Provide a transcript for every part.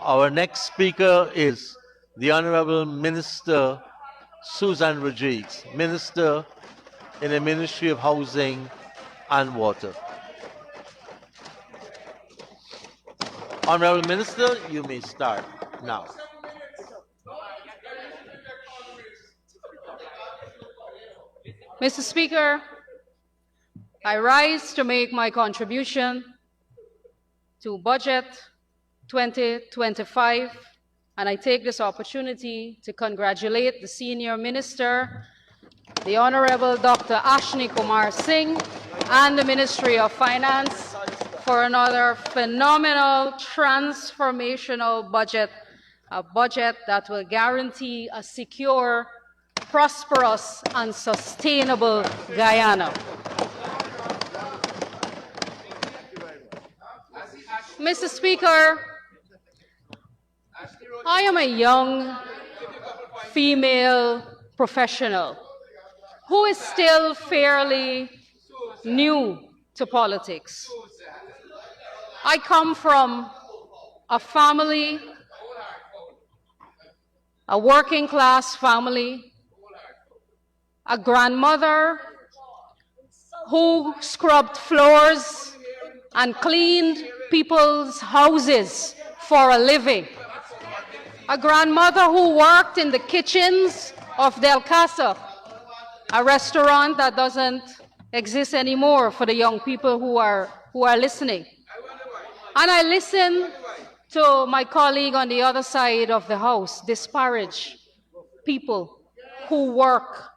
Our next speaker is the Honorable Minister Susan Rodrigues, Minister in the Ministry of Housing and Water. Honorable Minister, you may start now. Mr. Speaker, I rise to make my contribution to Budget 2025, and I take this opportunity to congratulate the Senior Minister, the Honorable Dr. 𝐁𝐔𝐃𝐆𝐄 and the Ministry of Finance for another phenomenal transformational budget, a budget that will guarantee a secure, prosperous, and sustainable Guyana. Mr. Speaker, I am a young female professional who is still fairly new to politics. I come from a family, a working class family, a grandmother who scrubbed floors and cleaned people's houses for a living, a grandmother who worked in the kitchens of 𝐁𝐔𝐃𝐆𝐄, a restaurant that doesn't exist anymore for the young people who are listening. And I listen to my colleague on the other side of the house disparage people who work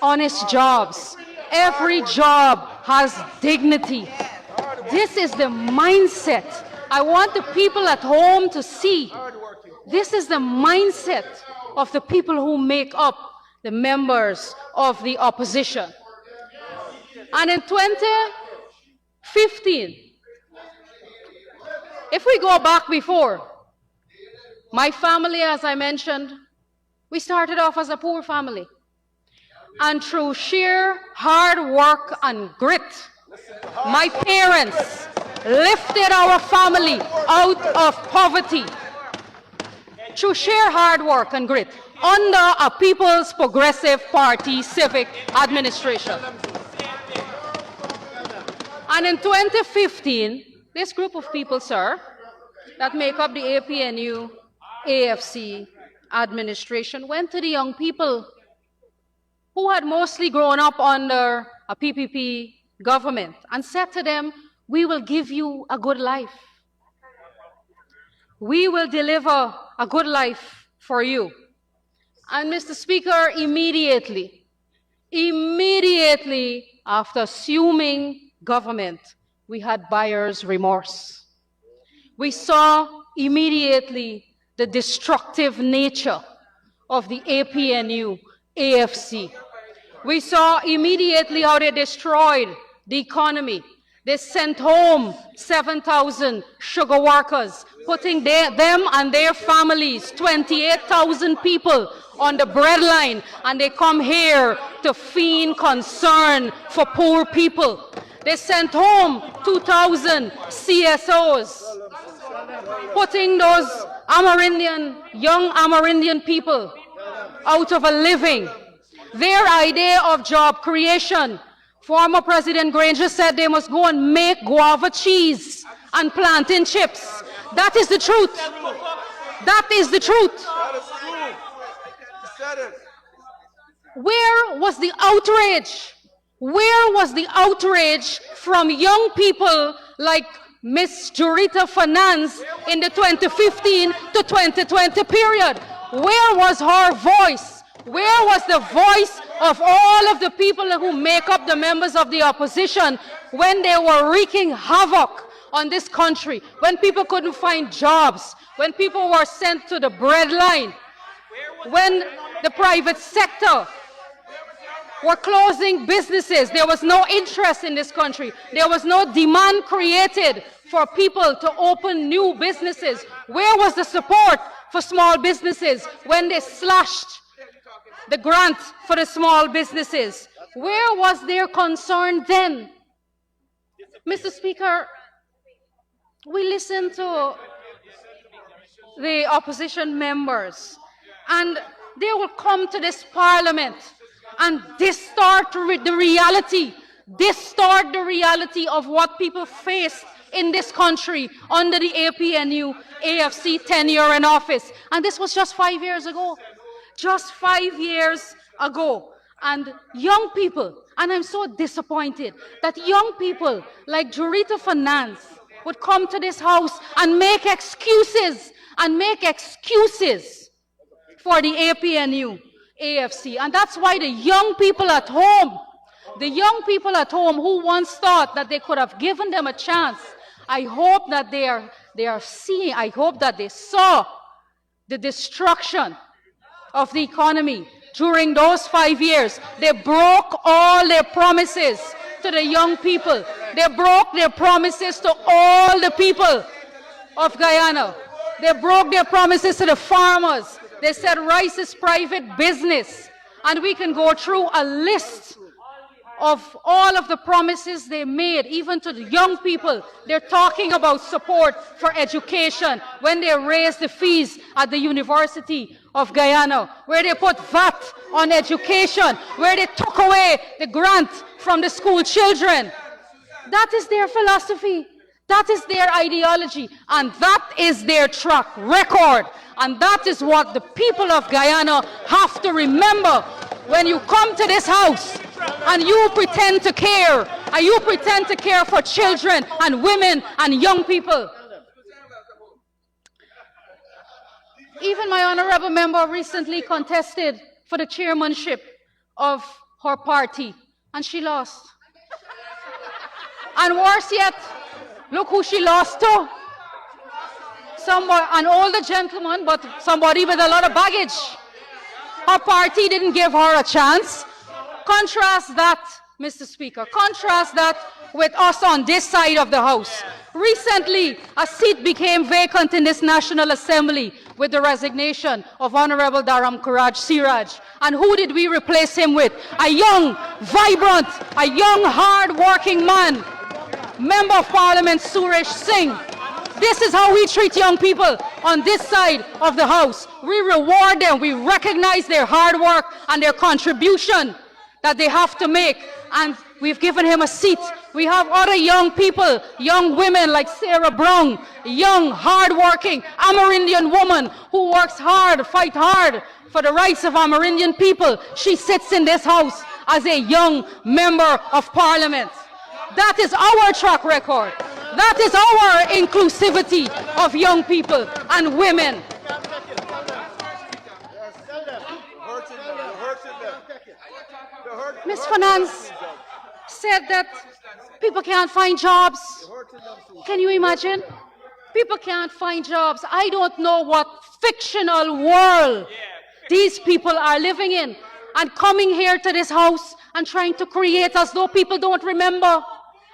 honest jobs. Every job has dignity. This is the mindset I want the people at home to see. This is the mindset of the people who make up the members of the opposition. And in 2015, if we go back before, my family, as I mentioned, we started off as a poor family. And through sheer hard work and grit, my parents lifted our family out of poverty through sheer hard work and grit under a People's Progressive Party civic administration. And in 2015, this group of people, sir, that make up the APNU AFC administration went to the young people who had mostly grown up under a PPP government and said to them, we will give you a good life. We will deliver a good life for you. And Mr. Speaker, immediately after assuming government, we had buyer's remorse. We saw immediately the destructive nature of the APNU AFC. We saw immediately how they destroyed the economy. They sent home 7,000 sugar workers, putting them and their families, 28,000 people, on the breadline, and they come here to feign concern for poor people. They sent home 2,000 CSOs, putting those young Amerindian people out of a living. Their idea of job creation, former President Granger said they must go and make guava cheese and plantain chips. That is the truth. That is the truth. Where was the outrage? Where was the outrage from young people like Miss Jurita Finance in the 2015 to 2020 period? Where was her voice? Where was the voice of all of the people who make up the members of the opposition when they were wreaking havoc on this country, when people couldn't find jobs, when people were sent to the breadline, when the private sector were closing businesses? There was no interest in this country. There was no demand created for people to open new businesses. Where was the support for small businesses when they slashed the grant for the small businesses? Where was their concern then? Mr. Speaker, we listened to the opposition members, and they will come to this parliament and distort the reality of what people face in this country under the APNU AFC tenure in office. And this was just 5 years ago. Just 5 years ago. And young people, and I'm so disappointed that young people like Jurita Finance would come to this house and make excuses for the APNU AFC. And that's why the young people at home who once thought that they could have given them a chance, I hope that they are seeing, I hope that they saw the destruction of the economy during those 5 years. They broke all their promises to the young people. They broke their promises to all the people of Guyana. They broke their promises to the farmers. They said rice is private business. And we can go through a list of all of the promises they made, even to the young people. They're talking about support for education when they raised the fees at the University of Guyana, where they put VAT on education, where they took away the grant from the school children. That is their philosophy. That is their ideology. And that is their track record. And that is what the people of Guyana have to remember when you come to this house and you pretend to care, and you pretend to care for children and women and young people. Even my honorable member recently contested for the chairmanship of her party, and she lost. And worse yet, look who she lost to. An older gentleman, but somebody with a lot of baggage. Her party didn't give her a chance. Contrast that, Mr. Speaker, contrast that with us on this side of the House. Recently, a seat became vacant in this National Assembly with the resignation of Honorable Dharam Siraj. And who did we replace him with? A young, vibrant, a young, hard-working man, Member of Parliament Suresh Singh. This is how we treat young people on this side of the House. We reward them, we recognize their hard work and their contribution that they have to make, and we've given him a seat. We have other young people, young women like Sarah Brown, young, hard-working Amerindian woman who works hard, fight hard for the rights of Amerindian people. She sits in this house as a young member of Parliament. That is our track record. That is our inclusivity of young people and women. Ms. Finance said that people can't find jobs. Can you imagine? People can't find jobs. I don't know what fictional world these people are living in, and coming here to this house and trying to create as though people don't remember.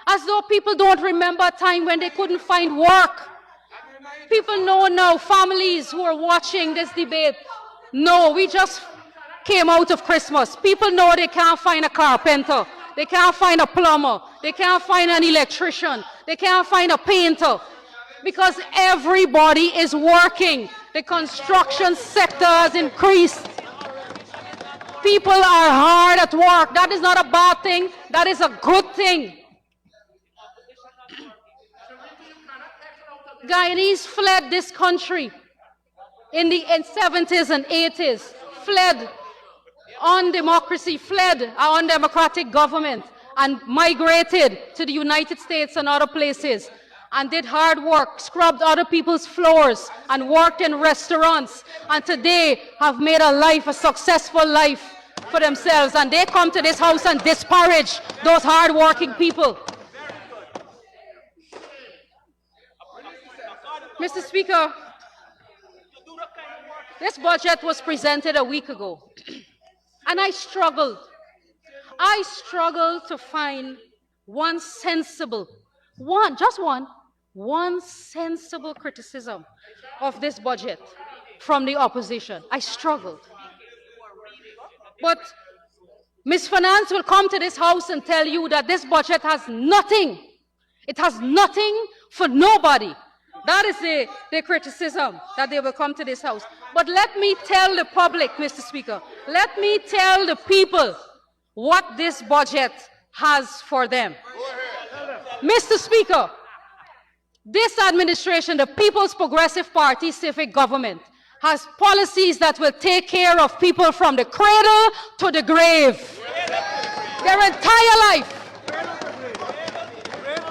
As though people don't remember a time when they couldn't find work. People know now, families who are watching this debate, no, we just came out of Christmas. People know they can't find a carpenter. They can't find a plumber. They can't find an electrician. They can't find a painter. Because everybody is working. The construction sector has increased. People are hard at work. That is not a bad thing. That is a good thing. Guyanese fled this country in the 70s and 80s, fled on democracy, fled on democratic government, and migrated to the United States and other places, and did hard work, scrubbed other people's floors, and worked in restaurants, and today have made a successful life for themselves, and they come to this house and disparage those hard-working people. Mr. Speaker, this budget was presented a week ago, and I struggled to find one sensible criticism of this budget from the opposition. I struggled. But Ms. Finance will come to this house and tell you that this budget has nothing. It has nothing for nobody. That is the criticism that they will come to this house. But let me tell the public, Mr. Speaker, let me tell the people what this budget has for them. Mr. Speaker, this administration, the People's Progressive Party civic government, has policies that will take care of people from the cradle to the grave. Their entire life.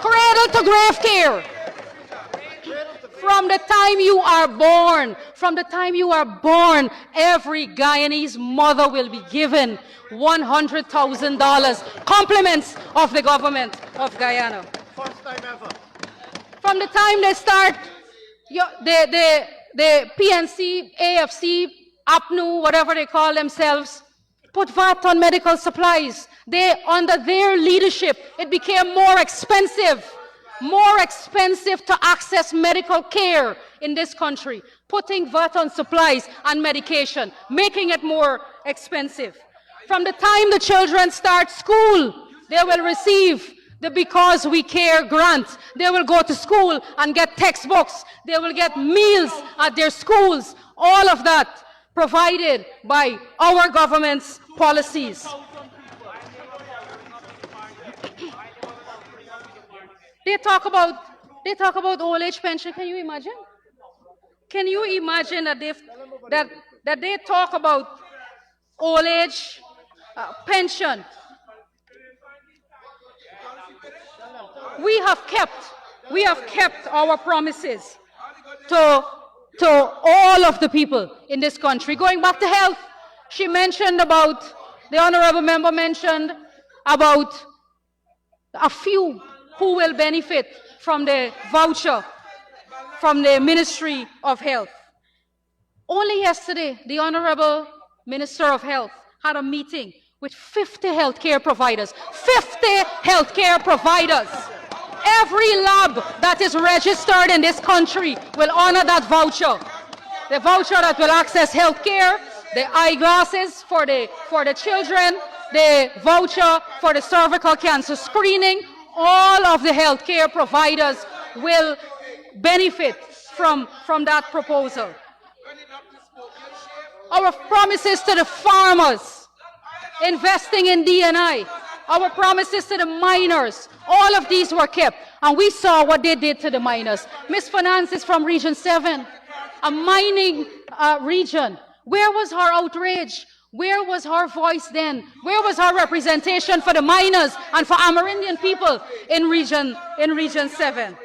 Cradle to grave care. From the time you are born, every Guyanese mother will be given $100,000, compliments of the government of Guyana. First time ever. From the time they start, the PNC, AFC, APNU, whatever they call themselves, put VAT on medical supplies. Under their leadership, it became more expensive to access medical care in this country, putting VAT on supplies and medication, making it more expensive. From the time the children start school, they will receive the Because We Care grant. They will go to school and get textbooks. They will get meals at their schools. All of that provided by our government's policies. They talk about old age pension. Can you imagine? Can you imagine that they talk about old age pension? We have kept our promises to all of the people in this country. Going back to health, the honorable member mentioned about a few who will benefit from the voucher from the Ministry of Health. Only yesterday, the Honorable Minister of Health had a meeting with 50 healthcare providers. 50 healthcare providers. Every lab that is registered in this country will honor that voucher. The voucher that will access healthcare, the eyeglasses for the children, the voucher for the cervical cancer screening. All of the healthcare providers will benefit from that proposal. Our promises to the farmers, investing in D&I, our promises to the miners, all of these were kept. And we saw what they did to the miners. Ms. Finance is from Region 7, a mining region. Where was her outrage? Where was her voice then? Where was her representation for the miners and for Amerindian people in Region 7?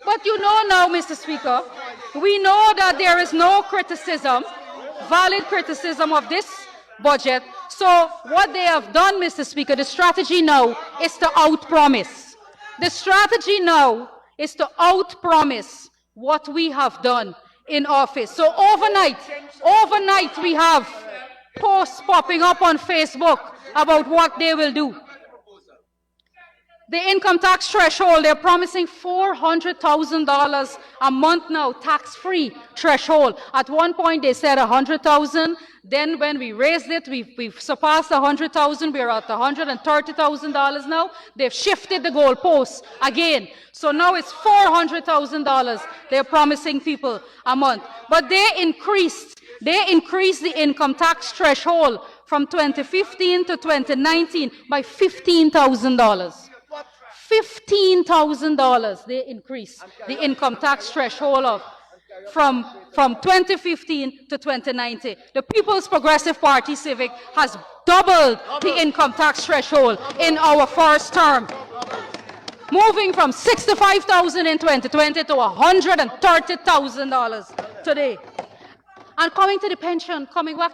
But you know now, Mr. Speaker, we know that there is no criticism, valid criticism of this budget. So what they have done, Mr. Speaker, the strategy now is to outpromise. The strategy now is to outpromise what we have done in office. So overnight we have posts popping up on Facebook about what they will do. The income tax threshold, they're promising $400,000 a month now, tax-free threshold. At one point they said $100,000. Then when we raised it, we've surpassed $100,000. We're at $130,000 now. They've shifted the goalposts again. So now it's $400,000 they're promising people a month. But they increased the income tax threshold from 2015 to 2019 by $15,000. $15,000 they increased the income tax threshold from 2015 to 2019. The People's Progressive Party Civic has doubled the income tax threshold in our first term, moving from $65,000 in 2020 to $130,000 today. And coming back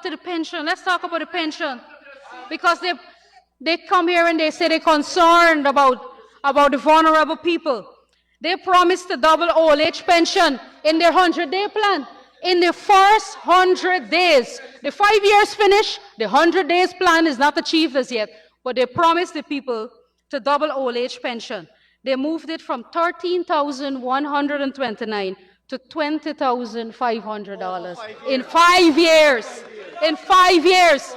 to the pension, let's talk about the pension, because they come here and they say they're concerned about the vulnerable people. They promised to double old age pension in their 100-day plan. In the first 100 days, the 5 years finish, the 100 days plan is not achieved as yet, but they promised the people to double old age pension. They moved it from $13,129 to $20,500 in 5 years. In 5 years,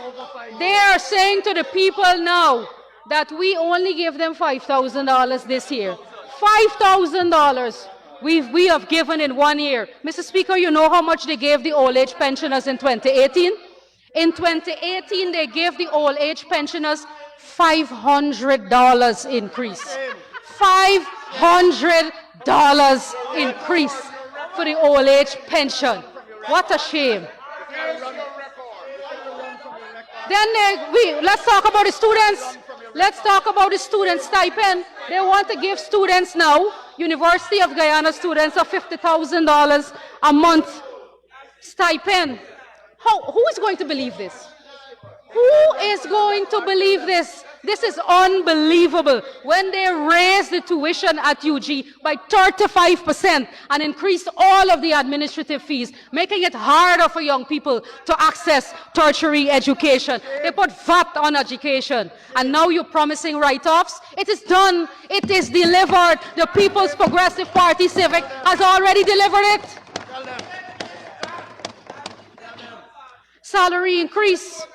they are saying to the people now that we only give them $5,000 this year. $5,000 we have given in 1 year. Mr. Speaker, you know how much they gave the old age pensioners in 2018? In 2018, they gave the old age pensioners $500 increase. $500 increase for the old age pension. What a shame. Then let's talk about the students. Let's talk about the student stipend. They want to give students now, University of Guyana students, a $50,000 a month stipend. Who is going to believe this? Who is going to believe this? This is unbelievable. When they raised the tuition at UG by 35% and increased all of the administrative fees, making it harder for young people to access tertiary education. They put VAT on education. And now you're promising write-offs? It is done. It is delivered. The People's Progressive Party Civic has already delivered it. Salary increase.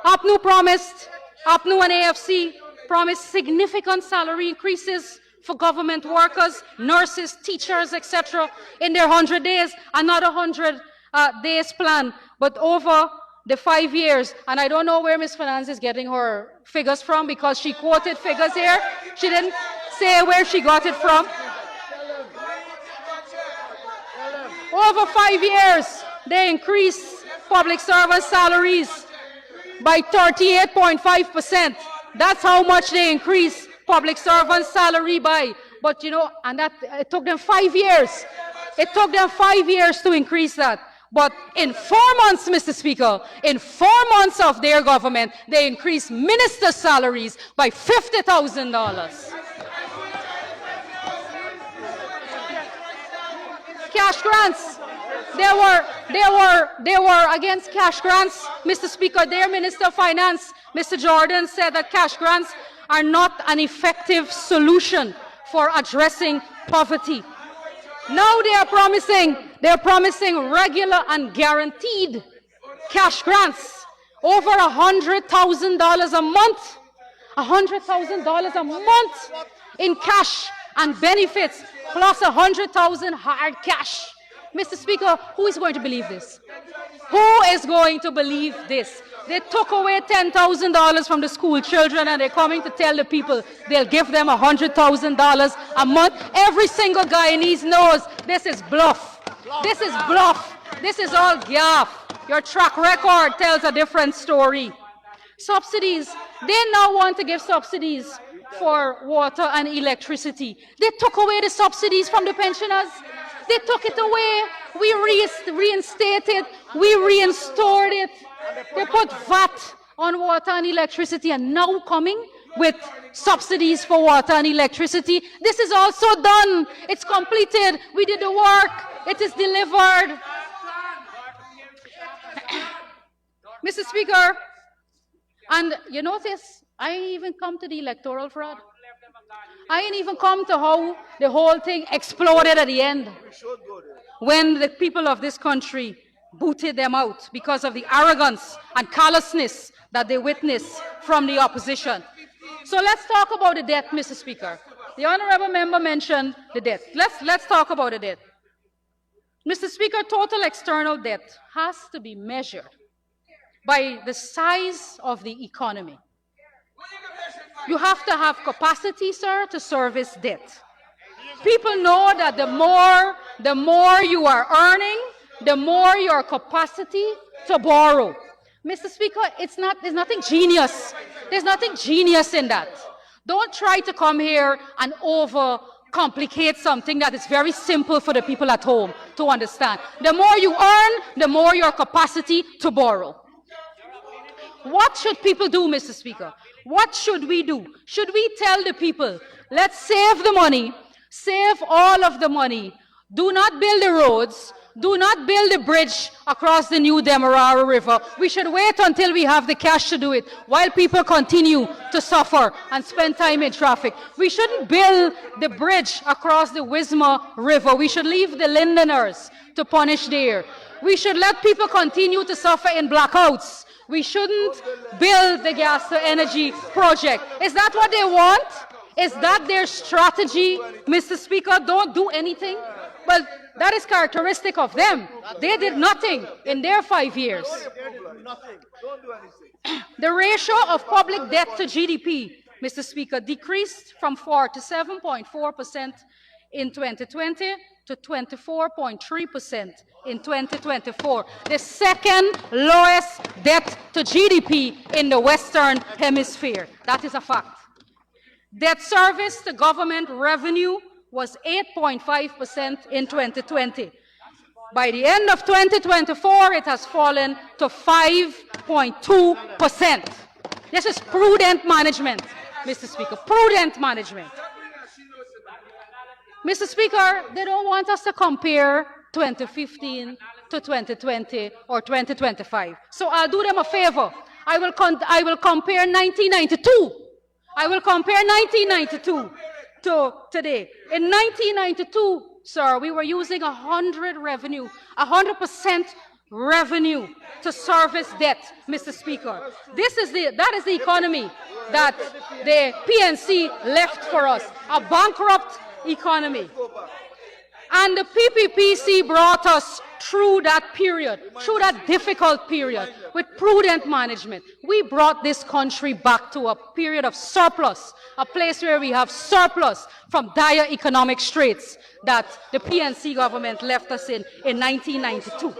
APNU promised. APNU and AFC promised significant salary increases for government workers, nurses, teachers, etc. in their 100 days, another 100 days plan. But over the 5 years, and I don't know where Ms. Finance is getting her figures from because she quoted figures here. She didn't say where she got it from. Over 5 years, they increased public servant salaries by 38.5%. That's how much they increased public servants' salary by. But you know, and that it took them 5 years. It took them 5 years to increase that. But in 4 months, Mr. Speaker, in 4 months of their government, they increased ministers' salaries by $50,000. Cash grants. They were against cash grants. Mr. Speaker, their Minister of Finance, Mr. Jordan, said that cash grants are not an effective solution for addressing poverty. Now they are promising regular and guaranteed cash grants, over $100,000 a month, $100,000 a month in cash and benefits, plus $100,000 hard cash. Mr. Speaker, who is going to believe this? Who is going to believe this? They took away $10,000 from the school children and they're coming to tell the people they'll give them $100,000 a month. Every single Guyanese knows this is bluff. This is bluff. This is all gaff. Your track record tells a different story. Subsidies. They now want to give subsidies for water and electricity. They took away the subsidies from the pensioners. They took it away. We reinstated. We reinstored it. They put VAT on water and electricity and now coming with subsidies for water and electricity. This is also done. It's completed. We did the work. It is delivered. Mr. Speaker, and you notice, I ain't even come to the electoral fraud. I ain't even come to how the whole thing exploded at the end when the people of this country booted them out because of the arrogance and callousness that they witnessed from the opposition. So let's talk about the debt, Mr. Speaker. The honorable member mentioned the debt. Let's talk about the debt. Mr. Speaker, total external debt has to be measured by the size of the economy. You have to have capacity, sir, to service debt. People know that the more you are earning, the more your capacity to borrow. Mr. Speaker, there's nothing genius. There's nothing genius in that. Don't try to come here and overcomplicate something that is very simple for the people at home to understand. The more you earn, the more your capacity to borrow. What should people do, Mr. Speaker? What should we do? Should we tell the people, let's save the money, save all of the money, do not build the roads, do not build a bridge across the new Demerara River. We should wait until we have the cash to do it, while people continue to suffer and spend time in traffic. We shouldn't build the bridge across the Wisma River. We should leave the Londoners to punish there. We should let people continue to suffer in blackouts. We shouldn't build the gas to energy project. Is that what they want? Is that their strategy, Mr. Speaker? Don't do anything? Well, that is characteristic of them. They did nothing in their 5 years. The ratio of public debt to GDP, Mr. Speaker, decreased from 47.4% in 2020 to 24.3% in 2024, the second lowest debt to GDP in the Western Hemisphere. That is a fact. Debt service to government revenue was 8.5% in 2020. By the end of 2024, it has fallen to 5.2%. This is prudent management, Mr. Speaker, prudent management. Mr. Speaker, they don't want us to compare 2015 to 2020 or 2025. So I'll do them a favor. I will compare 1992. I will compare 1992 to today. In 1992, sir, we were using 100% revenue to service debt, Mr. Speaker. That is the economy that the PNC left for us, a bankrupt economy. And the PPPC brought us through that period, through that difficult period, with prudent management. We brought this country back to a period of surplus, a place where we have surplus from dire economic straits that the PNC government left us in 1992.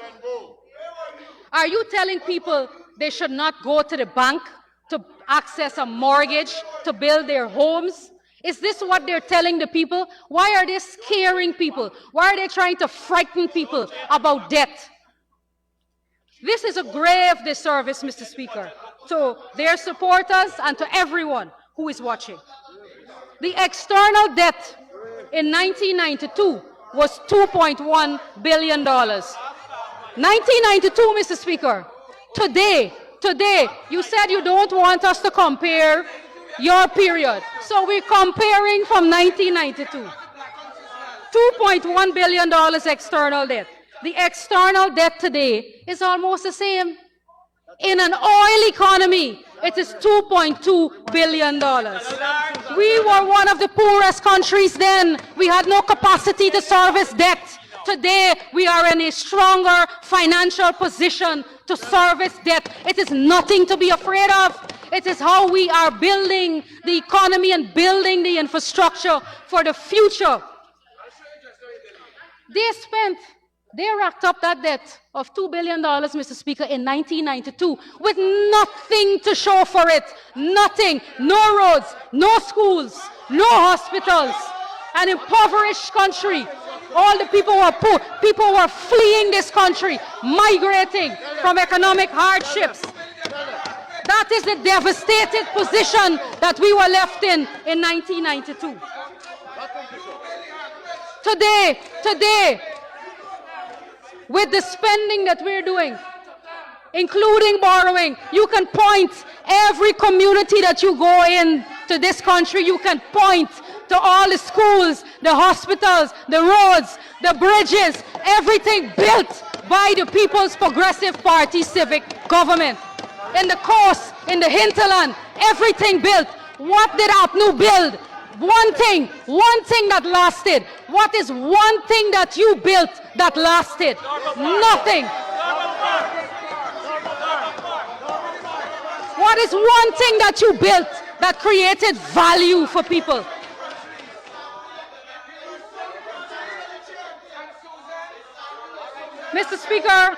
Are you telling people they should not go to the bank to access a mortgage to build their homes? Is this what they're telling the people? Why are they scaring people? Why are they trying to frighten people about debt? This is a grave disservice, Mr. Speaker, to their supporters and to everyone who is watching. The external debt in 1992 was $2.1 billion. 1992, Mr. Speaker. Today, you said you don't want us to compare your period. So we're comparing from 1992. $2.1 billion external debt. The external debt today is almost the same. In an oil economy, it is $2.2 billion. We were one of the poorest countries then. We had no capacity to service debt. Today, we are in a stronger financial position to service debt. It is nothing to be afraid of. It is how we are building the economy and building the infrastructure for the future. They racked up that debt of $2 billion, Mr. Speaker, in 1992 with nothing to show for it. Nothing. No roads, no schools, no hospitals. An impoverished country. All the people were poor. People were fleeing this country, migrating from economic hardships. That is the devastated position that we were left in 1992. Today, with the spending that we're doing, including borrowing, you can point every community that you go in to this country, you can point to all the schools, the hospitals, the roads, the bridges, everything built by the People's Progressive Party civic government. In the coast, in the hinterland, everything built. What did APNU build? One thing that lasted. What is one thing that you built that lasted? Nothing. What is one thing that you built that created value for people? Mr. Speaker,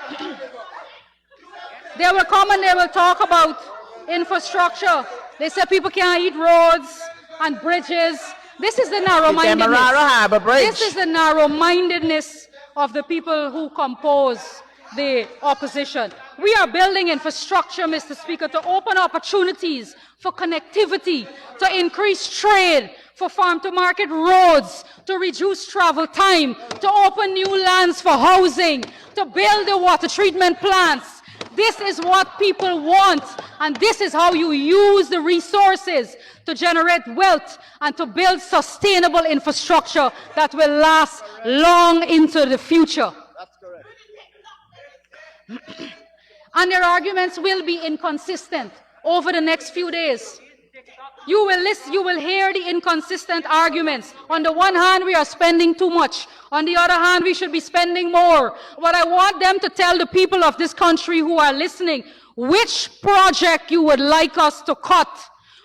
they will come and they will talk about infrastructure. They say people can't eat roads and bridges. This is the narrow-mindedness. This is the narrow-mindedness of the people who compose the opposition. We are building infrastructure, Mr. Speaker, to open opportunities for connectivity, to increase trade, for farm-to-market roads, to reduce travel time, to open new lands for housing, to build the water treatment plants. This is what people want, and this is how you use the resources to generate wealth and to build sustainable infrastructure that will last long into the future. That's correct. And their arguments will be inconsistent over the next few days. you will listen, you will hear the inconsistent arguments. On the one hand, we are spending too much. On the other hand, we should be spending more. But I want them to tell the people of this country who are listening which project you would like us to cut,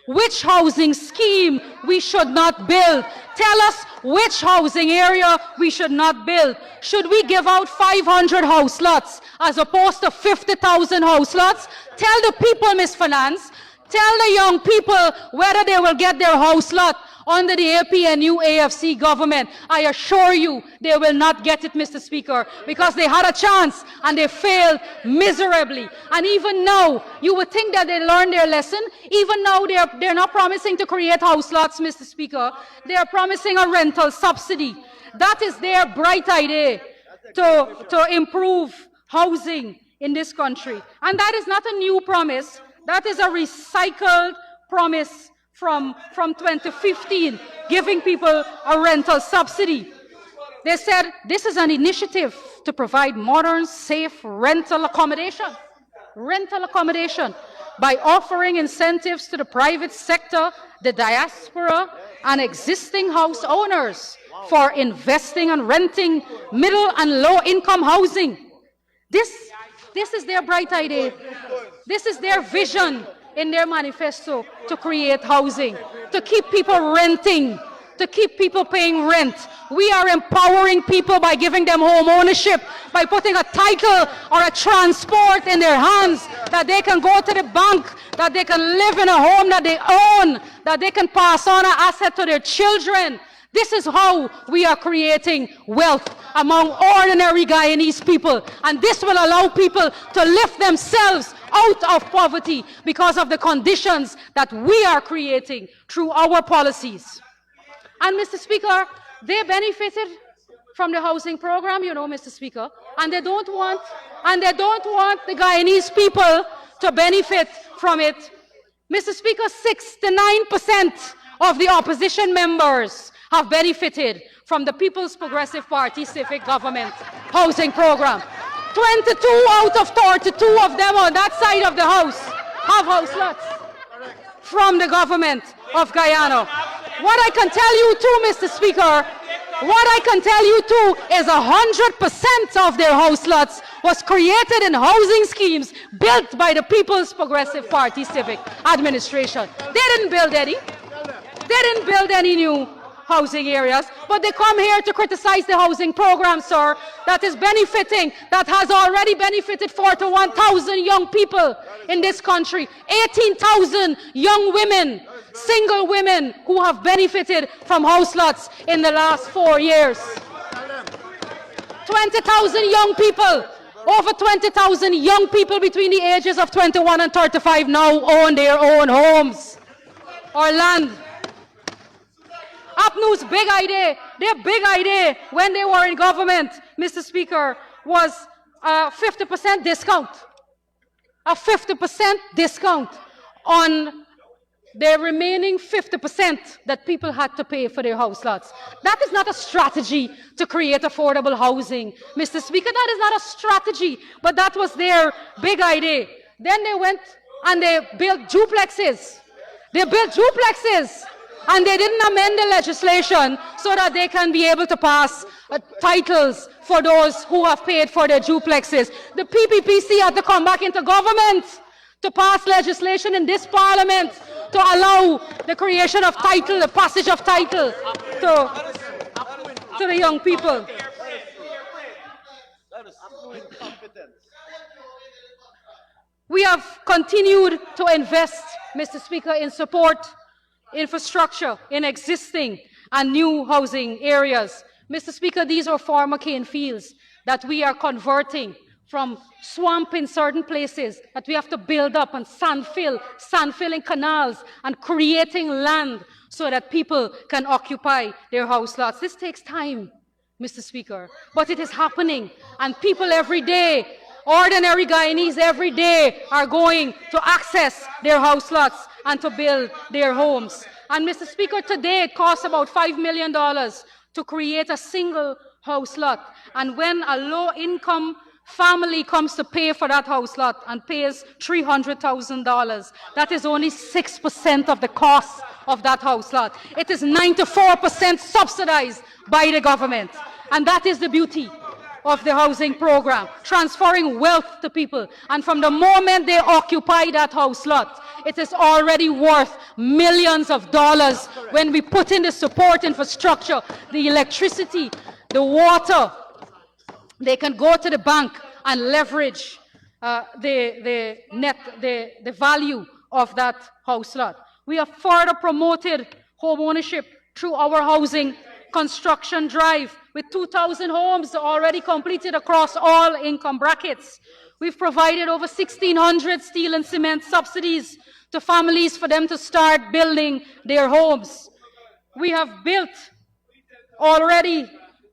which housing scheme we should not build. Tell us which housing area we should not build. Should we give out 500 house lots as opposed to 50,000 house lots? Tell the people, Ms. Finance, tell the young people whether they will get their house lot under the APNU AFC government. I assure you they will not get it, Mr. Speaker, because they had a chance and they failed miserably. And even now, you would think that they learned their lesson. Even now, they're not promising to create house lots, Mr. Speaker. They are promising a rental subsidy. That is their bright idea to improve housing in this country. And that is not a new promise. That is a recycled promise from 2015, giving people a rental subsidy. They said this is an initiative to provide modern, safe rental accommodation by offering incentives to the private sector, the diaspora, and existing house owners for investing and renting middle and low-income housing. This is their bright idea. This is their vision in their manifesto to create housing, to keep people renting, to keep people paying rent. We are empowering people by giving them home ownership, by putting a title or a transport in their hands, that they can go to the bank, that they can live in a home that they own, that they can pass on an asset to their children. This is how we are creating wealth among ordinary Guyanese people. And this will allow people to lift themselves out of poverty because of the conditions that we are creating through our policies. And Mr. Speaker, they benefited from the housing program, you know, Mr. Speaker, and they don't want the Guyanese people to benefit from it. Mr. Speaker, 69% of the opposition members have benefited from the People's Progressive Party civic government housing program. 22 out of 32 of them on that side of the house have house lots from the government of Guyana. What I can tell you too, Mr. Speaker, what I can tell you too is 100% of their house lots was created in housing schemes built by the People's Progressive Party civic administration. They didn't build any. They didn't build any new housing areas, but they come here to criticize the housing program, sir, that is benefiting, that has already benefited 41,000 young people in this country, 18,000 young women, single women who have benefited from house lots in the last 4 years. 20,000 young people, over 20,000 young people between the ages of 21 and 35 now own their own homes or land. APNU's big idea, their big idea when they were in government, Mr. Speaker, was a 50% discount. A 50% discount on the remaining 50% that people had to pay for their house lots. That is not a strategy to create affordable housing, Mr. Speaker. That is not a strategy, but that was their big idea. Then they went and they built duplexes. They built duplexes. And they didn't amend the legislation so that they can be able to pass titles for those who have paid for their duplexes. The PPPC had to come back into government to pass legislation in this parliament to allow the creation of title, the passage of title to the young people. We have continued to invest, Mr. Speaker, in support infrastructure in existing and new housing areas. Mr. Speaker, these are former cane fields that we are converting from swamp in certain places that we have to build up and sand-filling canals and creating land so that people can occupy their house lots. This takes time, Mr. Speaker, but it is happening, and people every day, ordinary Guyanese every day, are going to access their house lots and to build their homes. And Mr. Speaker, today it costs about $5 million to create a single house lot. And when a low-income family comes to pay for that house lot and pays $300,000, that is only 6% of the cost of that house lot. It is 94% subsidized by the government. And that is the beauty of the housing program, transferring wealth to people. And from the moment they occupy that house lot, it is already worth millions of dollars when we put in the support infrastructure, the electricity, the water. They can go to the bank and leverage the value of that house lot. We have further promoted home ownership through our housing construction drive, with 2,000 homes already completed across all income brackets. We've provided over 1,600 steel and cement subsidies to families for them to start building their homes. We have built already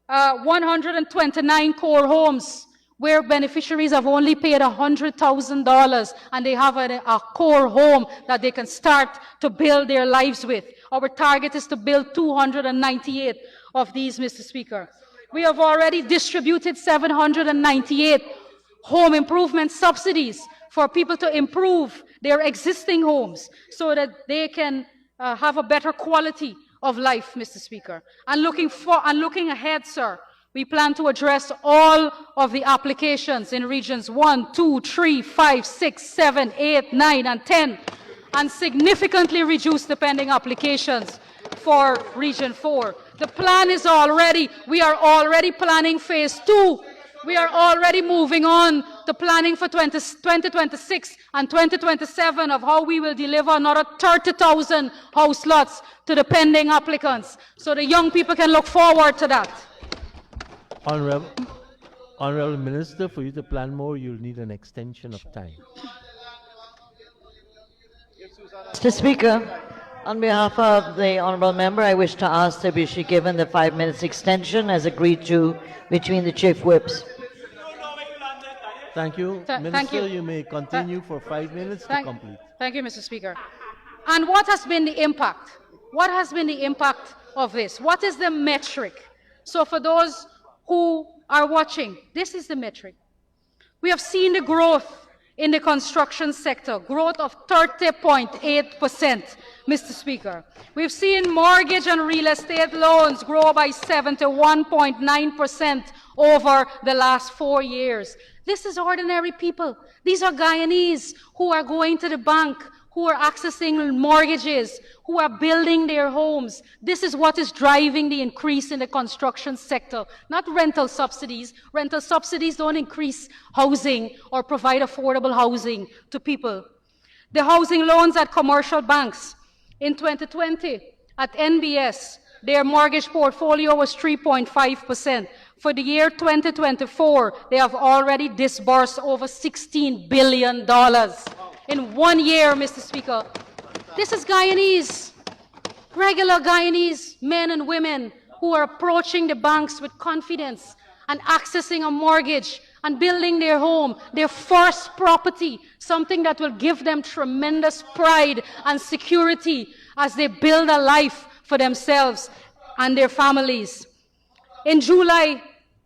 129 core homes where beneficiaries have only paid $100,000 and they have a core home that they can start to build their lives with. Our target is to build 298 of these, Mr. Speaker. We have already distributed 798 home improvement subsidies for people to improve their existing homes so that they can have a better quality of life, Mr. Speaker. And looking ahead, sir, we plan to address all of the applications in regions 1, 2, 3, 5, 6, 7, 8, 9, and 10, and significantly reduce the pending applications for Region 4. The plan is we are already planning phase 2. We are already moving on to planning for 2026 and 2027 of how we will deliver another 30,000 house lots to the pending applicants, so the young people can look forward to that. Honorable Minister, for you to plan more, you'll need an extension of time. Mr. Speaker, on behalf of the honourable member, I wish to ask that we should be given the 5 minutes extension as agreed to between the chief whips. Thank you. Minister, thank you. You may continue for 5 minutes to complete. Thank you, Mr. Speaker. And what has been the impact? What has been the impact of this? What is the metric? So for those who are watching, this is the metric. We have seen the growth in the construction sector, growth of 30.8%, Mr. Speaker. We've seen mortgage and real estate loans grow by 71.9% over the last 4 years. This is ordinary people. These are Guyanese who are going to the bank, who are accessing mortgages, who are building their homes. This is what is driving the increase in the construction sector, not rental subsidies. Rental subsidies don't increase housing or provide affordable housing to people. The housing loans at commercial banks in 2020 at NBS, their mortgage portfolio was 3.5%. For the year 2024, they have already disbursed over $16 billion. In 1 year, Mr. Speaker. This is Guyanese, regular Guyanese men and women who are approaching the banks with confidence and accessing a mortgage and building their home, their first property, something that will give them tremendous pride and security as they build a life for themselves and their families. In July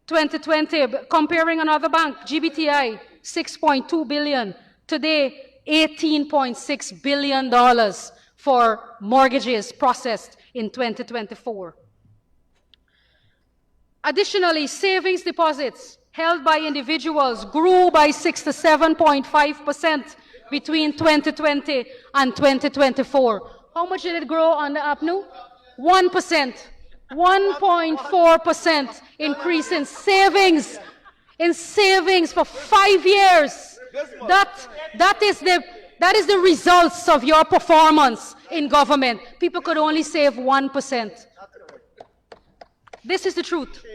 2020, comparing another bank, GBTI, $6.2 billion. Today, $18.6 billion for mortgages processed in 2024. Additionally, savings deposits held by individuals grew by 67.5% between 2020 and 2024. How much did it grow on the APNU? 1%. 1.4% increase in savings. In savings for 5 years. That is the results of your performance in government. People could only save 1%. This is the truth.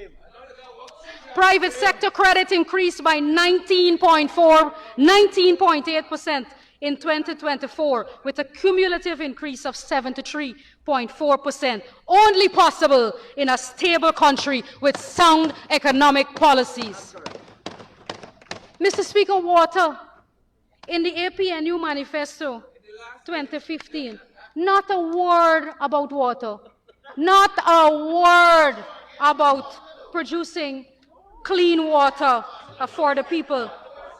Private sector credit increased by 19.8% in 2024, with a cumulative increase of 73.4%, only possible in a stable country with sound economic policies. Mr. Speaker, water. In the APNU Manifesto 2015, not a word about water. Not a word about producing clean water for the people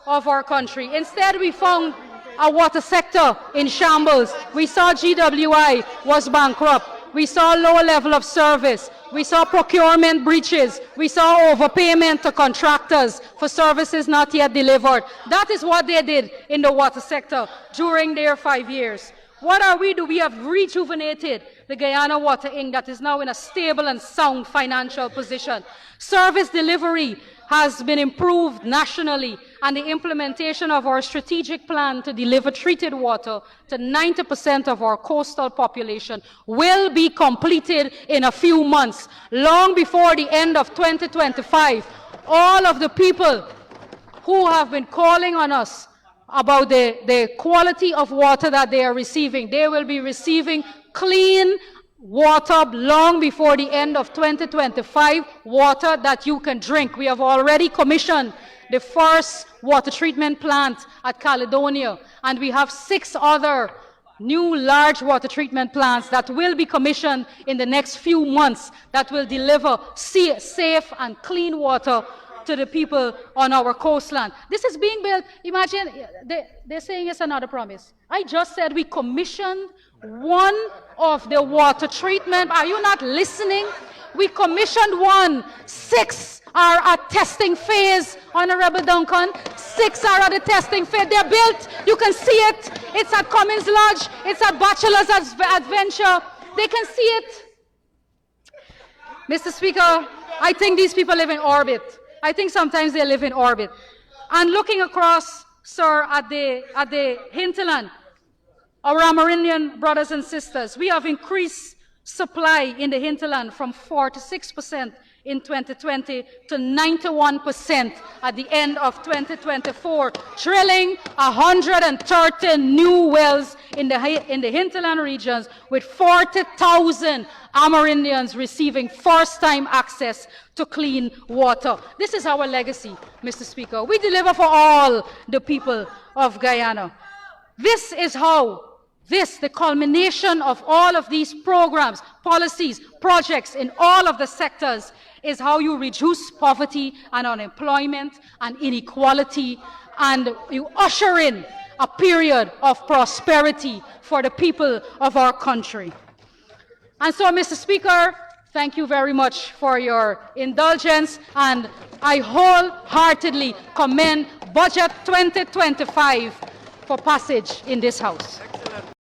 of our country. Instead, we found a water sector in shambles. We saw GWI was bankrupt. We saw low level of service. We saw procurement breaches. We saw overpayment to contractors for services not yet delivered. That is what they did in the water sector during their 5 years. What are we do? We have rejuvenated the Guyana Water Inc. that is now in a stable and sound financial position. Service delivery has been improved nationally, and the implementation of our strategic plan to deliver treated water to 90% of our coastal population will be completed in a few months, long before the end of 2025. All of the people who have been calling on us about the quality of water that they are receiving, they will be receiving clean water long before the end of 2025, water that you can drink. We have already commissioned the first water treatment plant at Caledonia, and we have 6 other new large water treatment plants that will be commissioned in the next few months that will deliver safe and clean water to the people on our coastline. This is being built. Imagine, they're saying it's another promise. I just said we commissioned one of the water treatment. Are you not listening? We commissioned one. 6 are at testing phase, Honorable Duncan. 6 are at the testing phase. They're built. You can see it. It's at Cummins Lodge. It's at Bachelor's Adventure. They can see it. Mr. Speaker, I think these people live in orbit. I think sometimes they live in orbit. And looking across, sir, at the hinterland, our Amerindian brothers and sisters, we have increased supply in the hinterland from 46% in 2020 to 91% at the end of 2024, drilling 130 new wells in the hinterland regions, with 40,000 Amerindians receiving first-time access to clean water. This is our legacy, Mr. Speaker. We deliver for all the people of Guyana. This is how the culmination of all of these programs, policies, projects in all of the sectors is how you reduce poverty and unemployment and inequality, and you usher in a period of prosperity for the people of our country. And so, Mr. Speaker, thank you very much for your indulgence, and I wholeheartedly commend Budget 2025 for passage in this House.